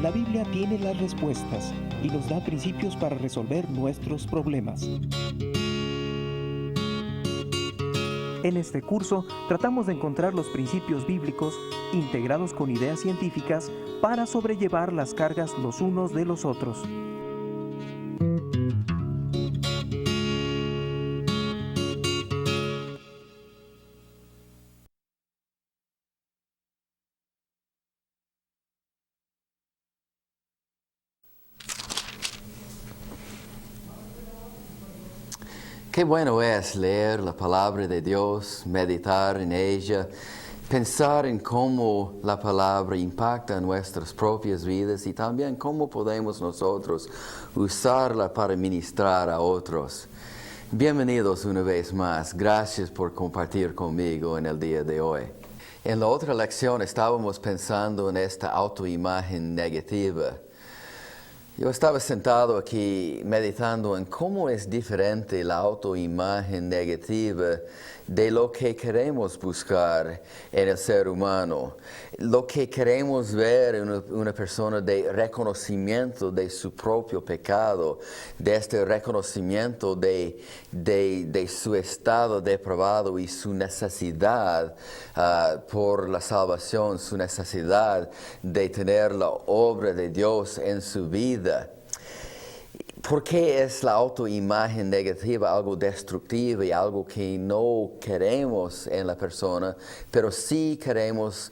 La Biblia tiene las respuestas y nos da principios para resolver nuestros problemas. En este curso tratamos de encontrar los principios bíblicos integrados con ideas científicas para sobrellevar las cargas los unos de los otros. Qué bueno es leer la palabra de Dios, meditar en ella, pensar en cómo la palabra impacta en nuestras propias vidas y también cómo podemos nosotros usarla para ministrar a otros. Bienvenidos una vez más. Gracias por compartir conmigo en el día de hoy. En la otra lección estábamos pensando en esta autoimagen negativa. Yo estaba sentado aquí meditando en cómo es diferente la autoimagen negativa de lo que queremos buscar en el ser humano. Lo que queremos ver en una persona de reconocimiento de su propio pecado, de este reconocimiento de su estado depravado y su necesidad por la salvación, su necesidad de tener la obra de Dios en su vida. ¿Por qué es la autoimagen negativa algo destructivo y algo que no queremos en la persona, pero sí queremos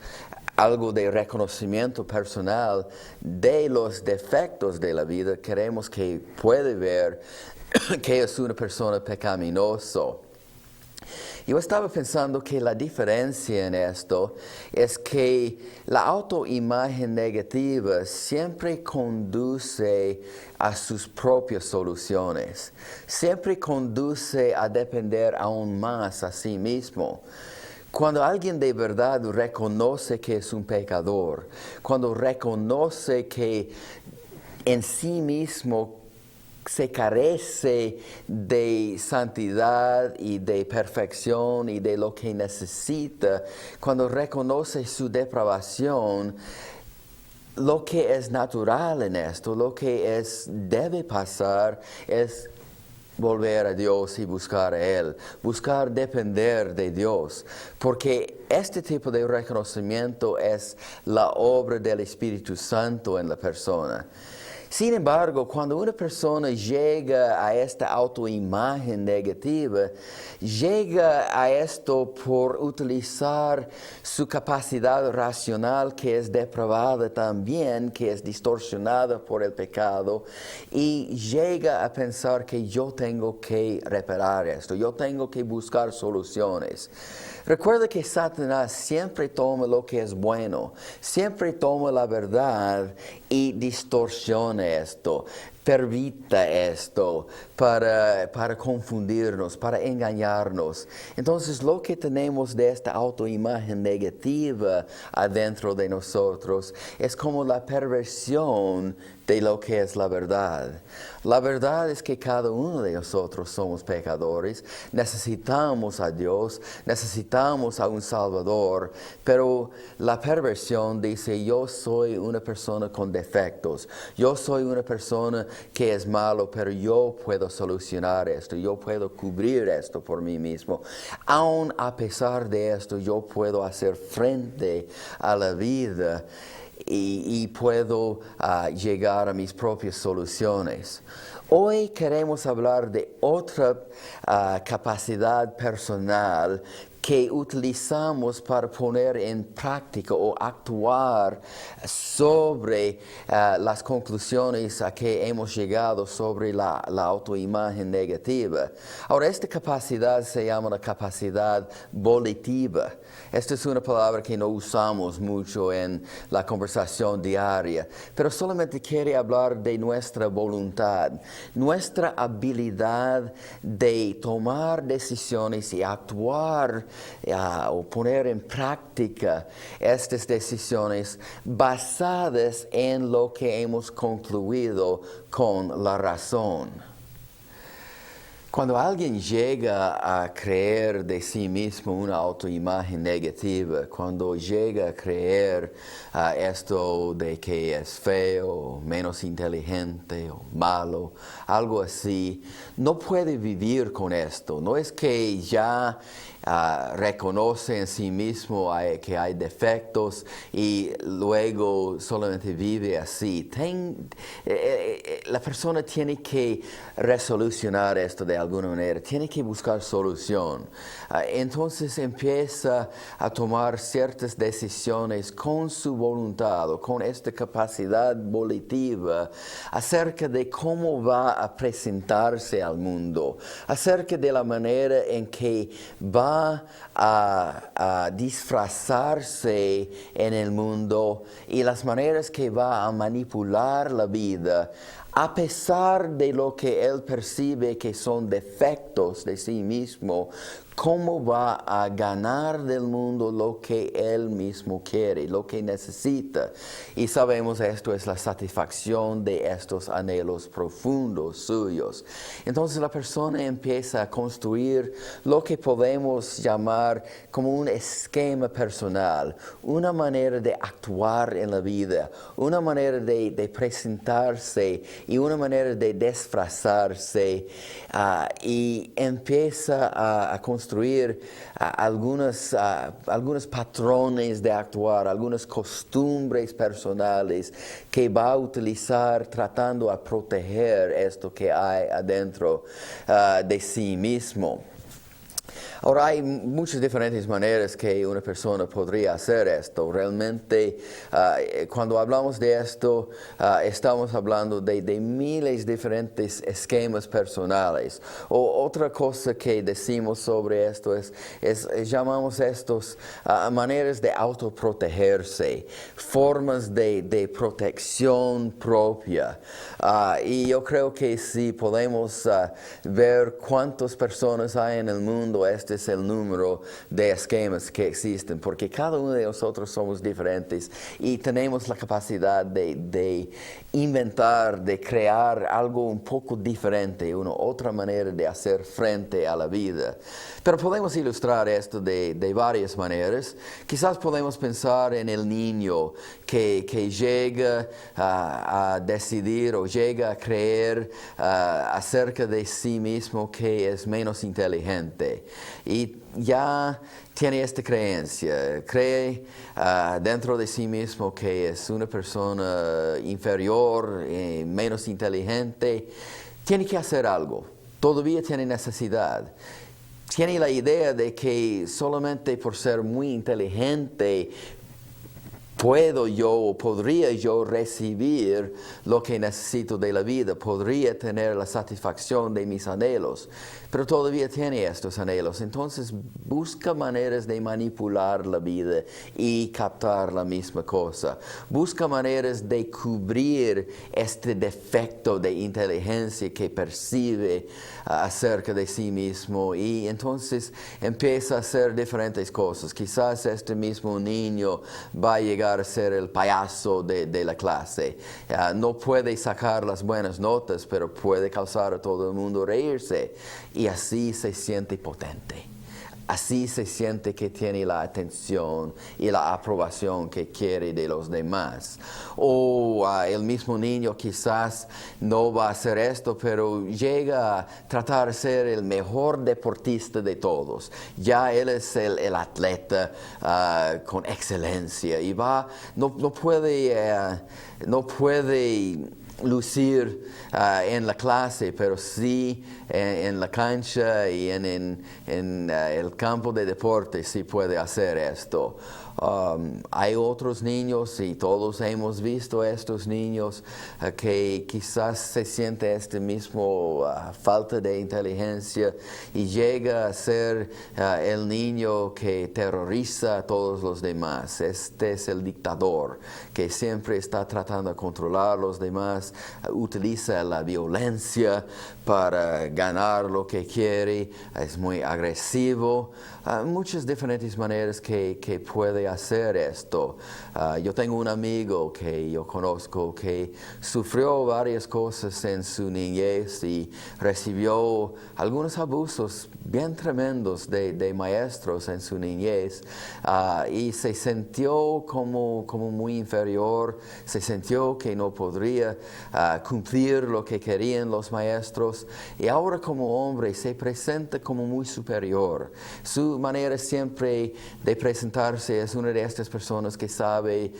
algo de reconocimiento personal de los defectos de la vida? Queremos que pueda ver que es una persona pecaminosa. Yo estaba pensando que la diferencia en esto es que la autoimagen negativa siempre conduce a sus propias soluciones, siempre conduce a depender aún más a sí mismo. Cuando alguien de verdad reconoce que es un pecador, cuando reconoce que en sí mismo se carece de santidad y de perfección y de lo que necesita, cuando reconoce su depravación, lo que es natural en esto, lo que debe pasar es volver a Dios y buscar a Él, buscar depender de Dios, porque este tipo de reconocimiento es la obra del Espíritu Santo en la persona. Sin embargo, cuando una persona llega a esta autoimagen negativa, llega a esto por utilizar su capacidad racional que es depravada también, que es distorsionada por el pecado, y llega a pensar que yo tengo que reparar esto, yo tengo que buscar soluciones. Recuerda que Satanás siempre toma lo que es bueno, siempre toma la verdad y distorsiona esto, permita esto para confundirnos, para engañarnos. Entonces lo que tenemos de esta autoimagen negativa adentro de nosotros es como la perversión de lo que es la verdad. La verdad es que cada uno de nosotros somos pecadores, necesitamos a Dios, necesitamos a un Salvador, pero la perversión dice: yo soy una persona con defectos, yo soy una persona que es malo, pero yo puedo solucionar esto, yo puedo cubrir esto por mí mismo. Aún a pesar de esto, yo puedo hacer frente a la vida y puedo llegar a mis propias soluciones. Hoy queremos hablar de otra capacidad personal que utilizamos para poner en práctica o actuar sobre las conclusiones a que hemos llegado sobre la autoimagen negativa. Ahora, esta capacidad se llama la capacidad volitiva. Esta es una palabra que no usamos mucho en la conversación diaria, pero solamente quiere hablar de nuestra voluntad, nuestra habilidad de tomar decisiones y actuar o poner en práctica estas decisiones basadas en lo que hemos concluido con la razón. Cuando alguien llega a creer de sí mismo una autoimagen negativa, cuando llega a creer esto de que es feo, menos inteligente o malo, algo así, no puede vivir con esto. No es que ya reconoce en sí mismo que hay defectos y luego solamente vive así. La persona tiene que resolucionar esto de alguna manera, tiene que buscar solución. Entonces empieza a tomar ciertas decisiones con su voluntad o con esta capacidad volitiva acerca de cómo va a presentarse al mundo, acerca de la manera en que va a disfrazarse en el mundo y las maneras que va a manipular la vida a pesar de lo que él percibe que son defectos de sí mismo. ¿Cómo va a ganar del mundo lo que él mismo quiere, lo que necesita? Y sabemos esto es la satisfacción de estos anhelos profundos suyos. Entonces la persona empieza a construir lo que podemos llamar como un esquema personal, una manera de actuar en la vida, una manera de presentarse y una manera de disfrazarse y empieza a construir algunos patrones de actuar, algunas costumbres personales que va a utilizar tratando a proteger esto que hay adentro de sí mismo. Ahora, hay muchas diferentes maneras que una persona podría hacer esto. Realmente, cuando hablamos de esto, estamos hablando de miles de diferentes esquemas personales. O otra cosa que decimos sobre esto llamamos estos maneras de autoprotegerse, formas de protección propia. Y yo creo que si podemos ver cuántas personas hay en el mundo, este es el número de esquemas que existen, porque cada uno de nosotros somos diferentes y tenemos la capacidad de inventar, de crear algo un poco diferente, una otra manera de hacer frente a la vida. Pero podemos ilustrar esto de varias maneras. Quizás podemos pensar en el niño que llega a decidir o llega a creer acerca de sí mismo que es menos inteligente. Y ya tiene esta creencia, cree dentro de sí mismo que es una persona inferior, menos inteligente. Tiene que hacer algo, todavía tiene necesidad. Tiene la idea de que solamente por ser muy inteligente podría yo recibir lo que necesito de la vida, podría tener la satisfacción de mis anhelos, pero todavía tiene estos anhelos. Entonces busca maneras de manipular la vida y captar la misma cosa. Busca maneras de cubrir este defecto de inteligencia que percibe acerca de sí mismo, y entonces empieza a hacer diferentes cosas. Quizás este mismo niño va a llegar a ser el payaso de la clase. No puede sacar las buenas notas, pero puede causar a todo el mundo reírse, y así se siente potente. Así se siente que tiene la atención y la aprobación que quiere de los demás. O el mismo niño quizás no va a hacer esto, pero llega a tratar de ser el mejor deportista de todos. Ya él es el atleta con excelencia y no puede lucir en la clase, pero sí en la cancha y en el campo de deporte sí puede hacer esto. Hay otros niños, y todos hemos visto estos niños que quizás se siente este mismo falta de inteligencia y llega a ser el niño que terroriza a todos los demás. Este es el dictador que siempre está tratando de controlar a los demás personas utiliza la violencia para ganar lo que quiere, es muy agresivo. Muchas diferentes maneras que puede hacer esto. Yo tengo un amigo que yo conozco que sufrió varias cosas en su niñez y recibió algunos abusos bien tremendos de maestros en su niñez, y se sintió como muy inferior, se sintió que no podría cumplir lo que querían los maestros, y ahora como hombre se presenta como muy superior. Su manera siempre de presentarse es una de estas personas que sabe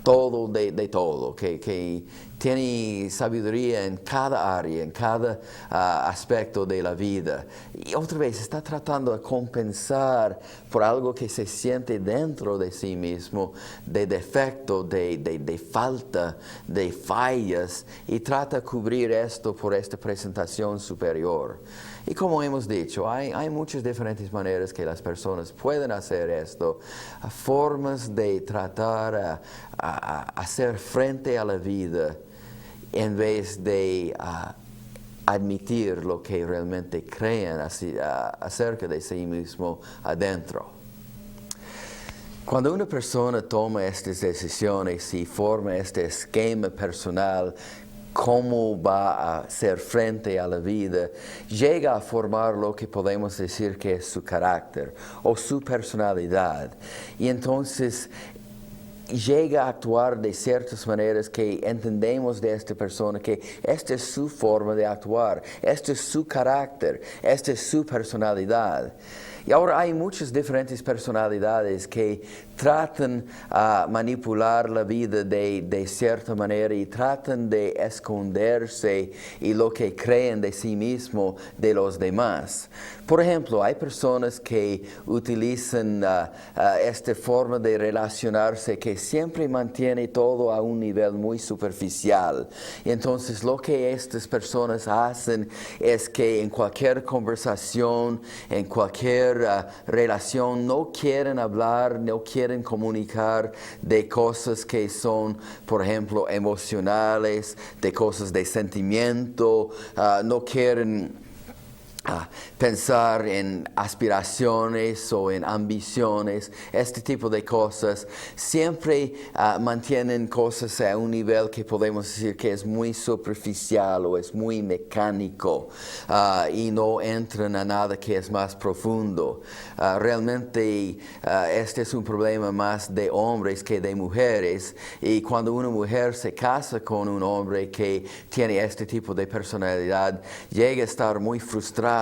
todo de todo, que tiene sabiduría en cada área, en cada aspecto de la vida. Y otra vez está tratando de compensar por algo que se siente dentro de sí mismo, de defecto, de falta, de fallas, y trata de cubrir esto por esta presentación superior. Y como hemos dicho, hay muchas diferentes maneras que las personas pueden hacer esto, formas de tratar a hacer frente a la vida en vez de admitir lo que realmente creen acerca de sí mismo adentro. Cuando una persona toma estas decisiones y forma este esquema personal, cómo va a hacer frente a la vida, llega a formar lo que podemos decir que es su carácter o su personalidad. Y entonces llega a actuar de ciertas maneras que entendemos de esta persona que esta es su forma de actuar, este es su carácter, esta es su personalidad. Y ahora hay muchas diferentes personalidades que tratan de manipular la vida de cierta manera y tratan de esconderse y lo que creen de sí mismo de los demás. Por ejemplo, hay personas que utilizan esta forma de relacionarse que siempre mantiene todo a un nivel muy superficial. Y entonces lo que estas personas hacen es que en cualquier conversación, en cualquier relación, no quieren hablar, no quieren comunicar de cosas que son, por ejemplo, emocionales, de cosas de sentimiento, no quieren pensar en aspiraciones o en ambiciones, este tipo de cosas. Siempre mantienen cosas a un nivel que podemos decir que es muy superficial o es muy mecánico, y no entran a nada que es más profundo. Realmente este es un problema más de hombres que de mujeres, y cuando una mujer se casa con un hombre que tiene este tipo de personalidad, llega a estar muy frustrada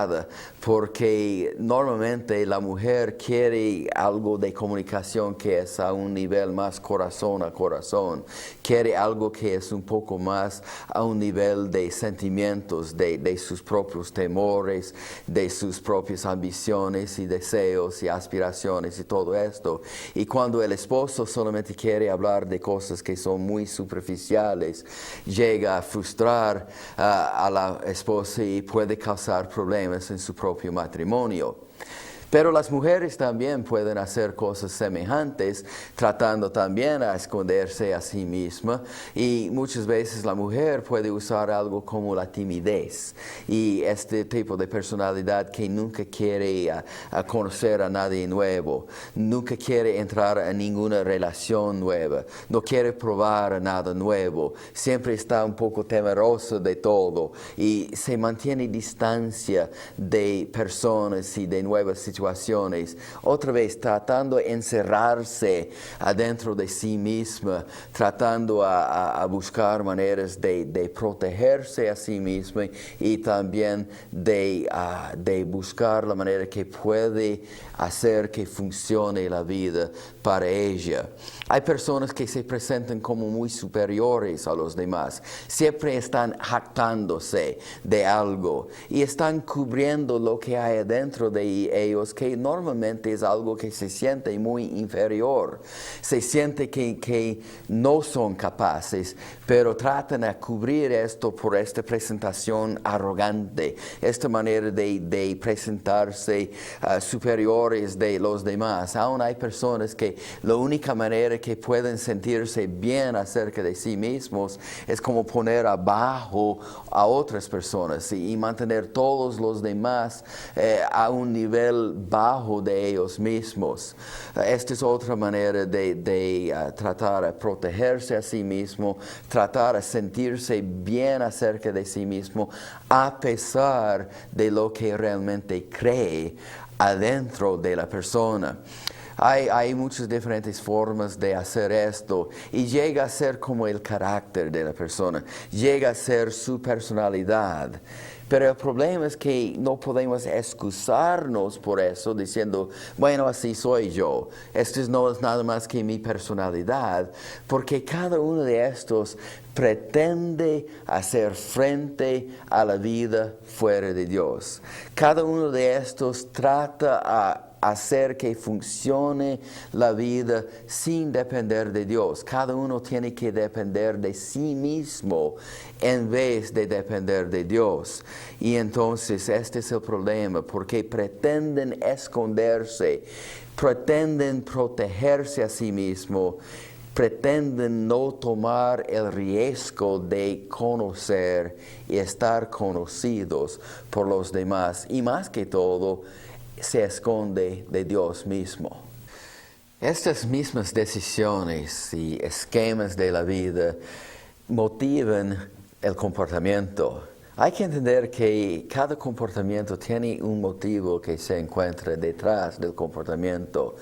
porque normalmente la mujer quiere algo de comunicación que es a un nivel más corazón a corazón, quiere algo que es un poco más a un nivel de sentimientos, de sus propios temores, de sus propias ambiciones y deseos y aspiraciones y todo esto. Y cuando el esposo solamente quiere hablar de cosas que son muy superficiales, llega a frustrar a la esposa y puede causar problemas en su propio matrimonio. Pero las mujeres también pueden hacer cosas semejantes, tratando también a esconderse a sí misma, y muchas veces la mujer puede usar algo como la timidez y este tipo de personalidad que nunca quiere conocer a nadie nuevo, nunca quiere entrar en ninguna relación nueva, no quiere probar nada nuevo, siempre está un poco temeroso de todo y se mantiene distancia de personas y de nuevas situaciones, otra vez tratando de encerrarse adentro de sí misma, tratando a buscar maneras de protegerse a sí misma y también de buscar la manera que puede hacer que funcione la vida para ella. Hay personas que se presentan como muy superiores a los demás, siempre están jactándose de algo y están cubriendo lo que hay adentro de ellos ellos que normalmente es algo que se siente muy inferior. Se siente que no son capaces, pero tratan de cubrir esto por esta presentación arrogante, esta manera de presentarse superiores de los demás. Aún hay personas que la única manera que pueden sentirse bien acerca de sí mismos es como poner abajo a otras personas y mantener todos los demás a un nivel bajo de ellos mismos. Esta es otra manera de tratar de protegerse a sí mismo, tratar de sentirse bien acerca de sí mismo, a pesar de lo que realmente cree adentro de la persona. Hay muchas diferentes formas de hacer esto y llega a ser como el carácter de la persona, llega a ser su personalidad. Pero el problema es que no podemos excusarnos por eso diciendo, bueno, así soy yo. Esto no es nada más que mi personalidad, porque cada uno de estos pretende hacer frente a la vida fuera de Dios. Cada uno de estos trata a hacer que funcione la vida sin depender de Dios. Cada uno tiene que depender de sí mismo en vez de depender de Dios. Y entonces este es el problema, porque pretenden esconderse, pretenden protegerse a sí mismo, pretenden no tomar el riesgo de conocer y estar conocidos por los demás. Y más que todo, se esconde de Dios mismo. Estas mismas decisiones y esquemas de la vida motivan el comportamiento. Hay que entender que cada comportamiento tiene un motivo que se encuentra detrás del comportamiento.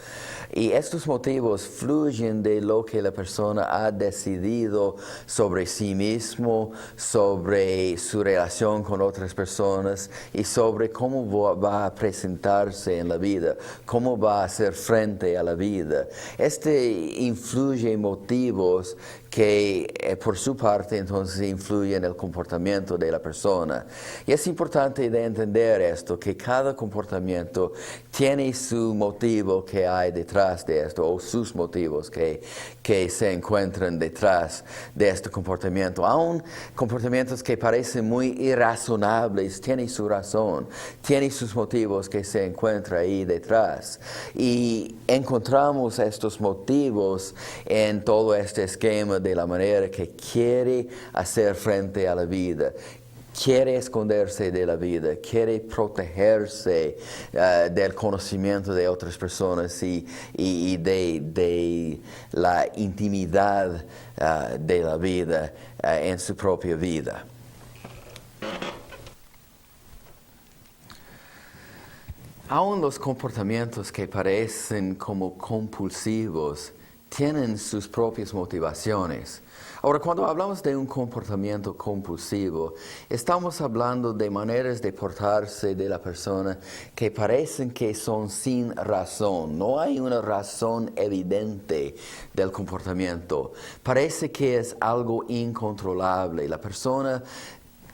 Y estos motivos fluyen de lo que la persona ha decidido sobre sí mismo, sobre su relación con otras personas y sobre cómo va a presentarse en la vida, cómo va a hacer frente a la vida. Este influye en motivos que por su parte entonces influyen en el comportamiento de la persona. Y es importante de entender esto, que cada comportamiento tiene su motivo que hay detrás de esto, o sus motivos que se encuentran detrás de este comportamiento. Aún comportamientos que parecen muy irrazonables, tienen su razón, tienen sus motivos que se encuentran ahí detrás. Y encontramos estos motivos en todo este esquema de la manera que quiere hacer frente a la vida, quiere esconderse de la vida, quiere protegerse del conocimiento de otras personas y de la intimidad de la vida en su propia vida. Aún los comportamientos que parecen como compulsivos tienen sus propias motivaciones. Ahora, cuando hablamos de un comportamiento compulsivo, estamos hablando de maneras de portarse de la persona que parecen que son sin razón. No hay una razón evidente del comportamiento. Parece que es algo incontrolable. La persona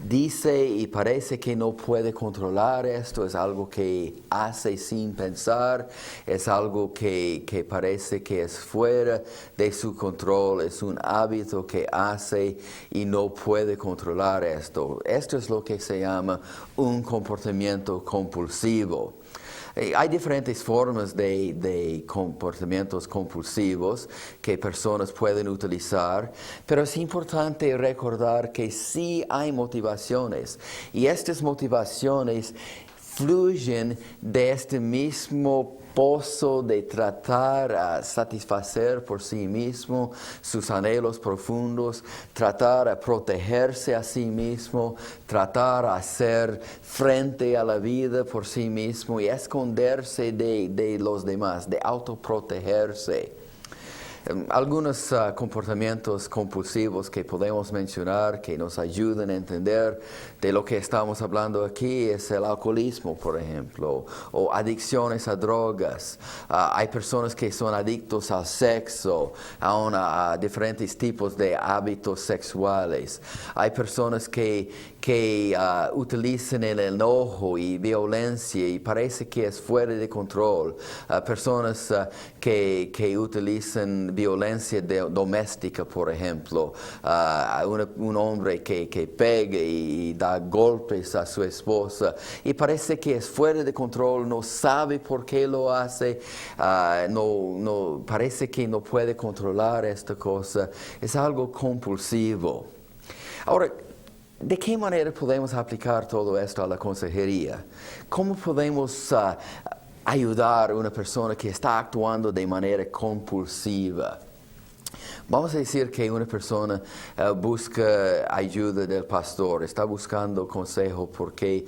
dice y parece que no puede controlar esto, es algo que hace sin pensar, es algo que parece que es fuera de su control, es un hábito que hace y no puede controlar esto. Esto es lo que se llama un comportamiento compulsivo. Hay diferentes formas de comportamientos compulsivos que personas pueden utilizar, pero es importante recordar que sí hay motivaciones y estas motivaciones fluyen de este mismo pozo de tratar a satisfacer por sí mismo sus anhelos profundos, tratar a protegerse a sí mismo, tratar a hacer frente a la vida por sí mismo y esconderse de los demás, de autoprotegerse. Algunos comportamientos compulsivos que podemos mencionar que nos ayudan a entender de lo que estamos hablando aquí es el alcoholismo, por ejemplo, o adicciones a drogas. Hay personas que son adictos al sexo, a diferentes tipos de hábitos sexuales. Hay personas que utilizan el enojo y violencia y parece que es fuera de control. Personas que utilizan violencia doméstica, por ejemplo. Un hombre que pega y da golpes a su esposa y parece que es fuera de control, no sabe por qué lo hace, parece que no puede controlar esta cosa. Es algo compulsivo. Ahora, ¿de qué manera podemos aplicar todo esto a la consejería? ¿Cómo podemos ayudar a una persona que está actuando de manera compulsiva? Vamos a decir que una persona busca ayuda del pastor, está buscando consejo porque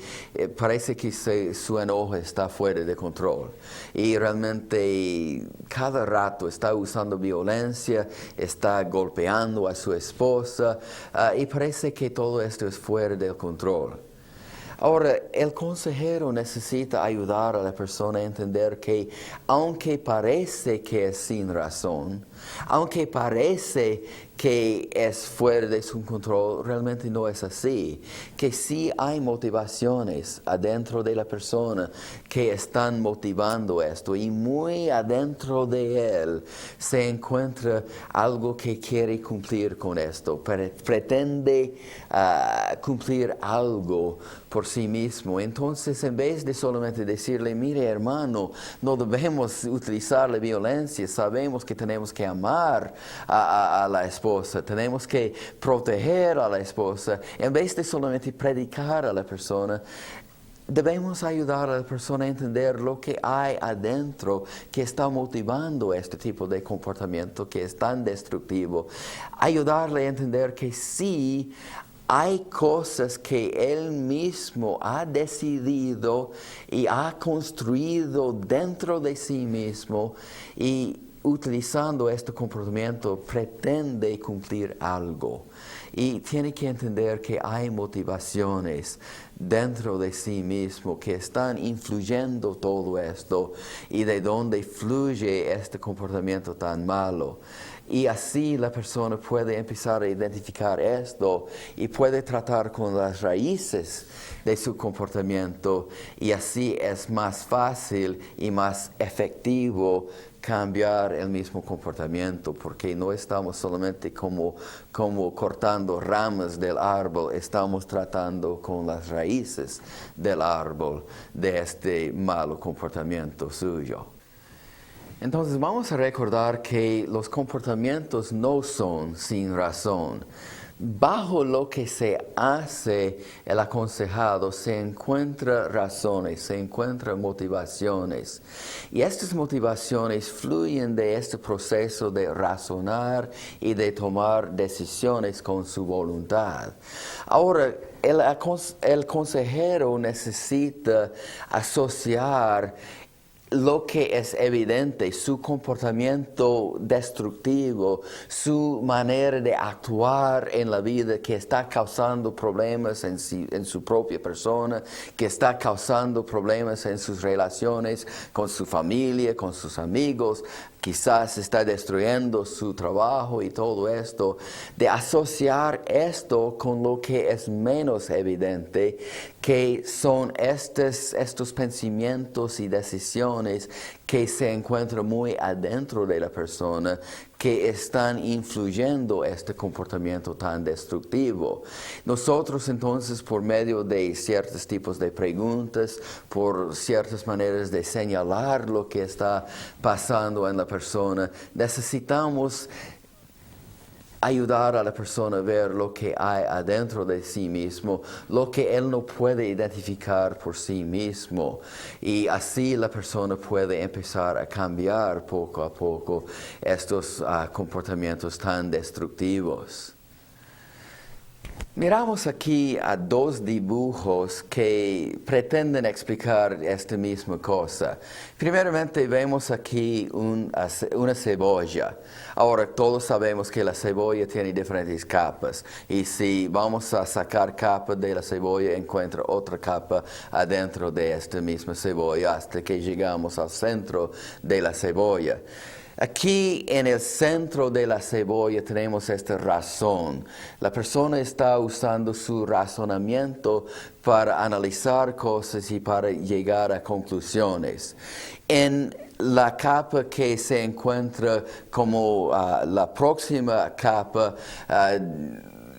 parece que su enojo está fuera de control. Y realmente cada rato está usando violencia, está golpeando a su esposa y parece que todo esto es fuera del control. Ahora, el consejero necesita ayudar a la persona a entender que aunque parece que es sin razón, aunque parece que es fuera de su control, realmente no es así. Que sí hay motivaciones adentro de la persona que están motivando esto y muy adentro de él se encuentra algo que quiere cumplir con esto, pretende cumplir algo por sí mismo. Entonces, en vez de solamente decirle, mire hermano, no debemos utilizar la violencia, sabemos que tenemos que amar a la esposa, tenemos que proteger a la esposa, en vez de solamente predicar a la persona, debemos ayudar a la persona a entender lo que hay adentro que está motivando este tipo de comportamiento que es tan destructivo. Ayudarle a entender que sí, hay cosas que él mismo ha decidido y ha construido dentro de sí mismo y utilizando este comportamiento pretende cumplir algo. Y tiene que entender que hay motivaciones dentro de sí mismo que están influyendo todo esto y de dónde fluye este comportamiento tan malo. Y así la persona puede empezar a identificar esto y puede tratar con las raíces de su comportamiento y así es más fácil y más efectivo cambiar el mismo comportamiento, porque no estamos solamente como cortando ramas del árbol, estamos tratando con las raíces del árbol de este malo comportamiento suyo. Entonces vamos a recordar que los comportamientos no son sin razón. Bajo lo que se hace el aconsejado se encuentran razones, se encuentran motivaciones. Y estas motivaciones fluyen de este proceso de razonar y de tomar decisiones con su voluntad. Ahora, el consejero necesita asociar lo que es evidente, su comportamiento destructivo, su manera de actuar en la vida que está causando problemas en su propia persona, que está causando problemas en sus relaciones con su familia, con sus amigos, quizás está destruyendo su trabajo y todo esto, de asociar esto con lo que es menos evidente, que son estos pensamientos y decisiones que se encuentran muy adentro de la persona, que están influyendo este comportamiento tan destructivo. Nosotros entonces, por medio de ciertos tipos de preguntas, por ciertas maneras de señalar lo que está pasando en la persona, necesitamos ayudar a la persona a ver lo que hay adentro de sí mismo, lo que él no puede identificar por sí mismo. Y así la persona puede empezar a cambiar poco a poco estos comportamientos tan destructivos. Miramos aquí a dos dibujos que pretenden explicar esta misma cosa. Primeramente vemos aquí una cebolla. Ahora todos sabemos que la cebolla tiene diferentes capas y si vamos a sacar capa de la cebolla encuentra otra capa adentro de esta misma cebolla hasta que llegamos al centro de la cebolla. Aquí en el centro de la cebolla tenemos esta razón. La persona está usando su razonamiento para analizar cosas y para llegar a conclusiones. En la capa que se encuentra como la próxima capa,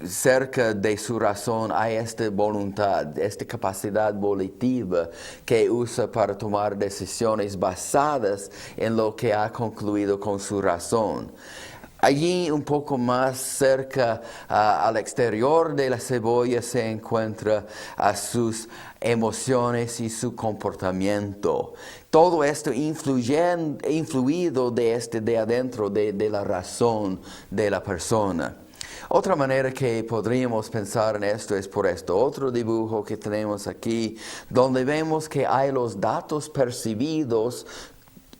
cerca de su razón hay esta voluntad, esta capacidad volitiva que usa para tomar decisiones basadas en lo que ha concluido con su razón. Allí un poco más cerca al exterior de la cebolla se encuentra sus emociones y su comportamiento. Todo esto influido de adentro de la razón de la persona. Otra manera que podríamos pensar en esto es por esto otro dibujo que tenemos aquí, donde vemos que hay los datos percibidos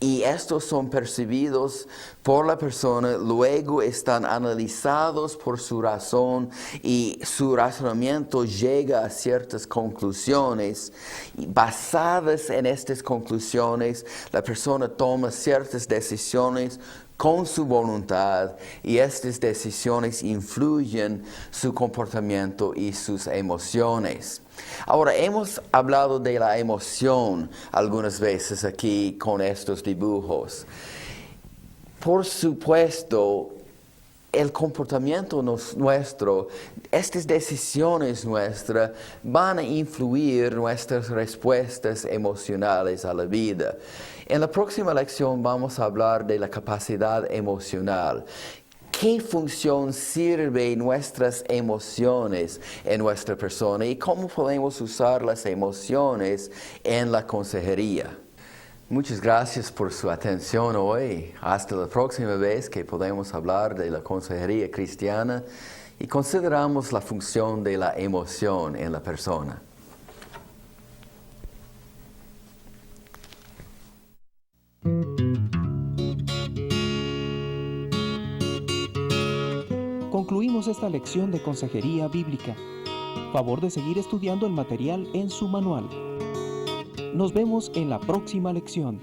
y estos son percibidos por la persona, luego están analizados por su razón y su razonamiento llega a ciertas conclusiones. Y basadas en estas conclusiones, la persona toma ciertas decisiones con su voluntad y estas decisiones influyen su comportamiento y sus emociones. Ahora, hemos hablado de la emoción algunas veces aquí con estos dibujos. Por supuesto, el comportamiento nuestro, estas decisiones nuestras van a influir nuestras respuestas emocionales a la vida. En la próxima lección vamos a hablar de la capacidad emocional. ¿Qué función sirven nuestras emociones en nuestra persona y cómo podemos usar las emociones en la consejería? Muchas gracias por su atención hoy. Hasta la próxima vez que podamos hablar de la consejería cristiana y consideramos la función de la emoción en la persona. Concluimos esta lección de consejería bíblica. Favor de seguir estudiando el material en su manual. Nos vemos en la próxima lección.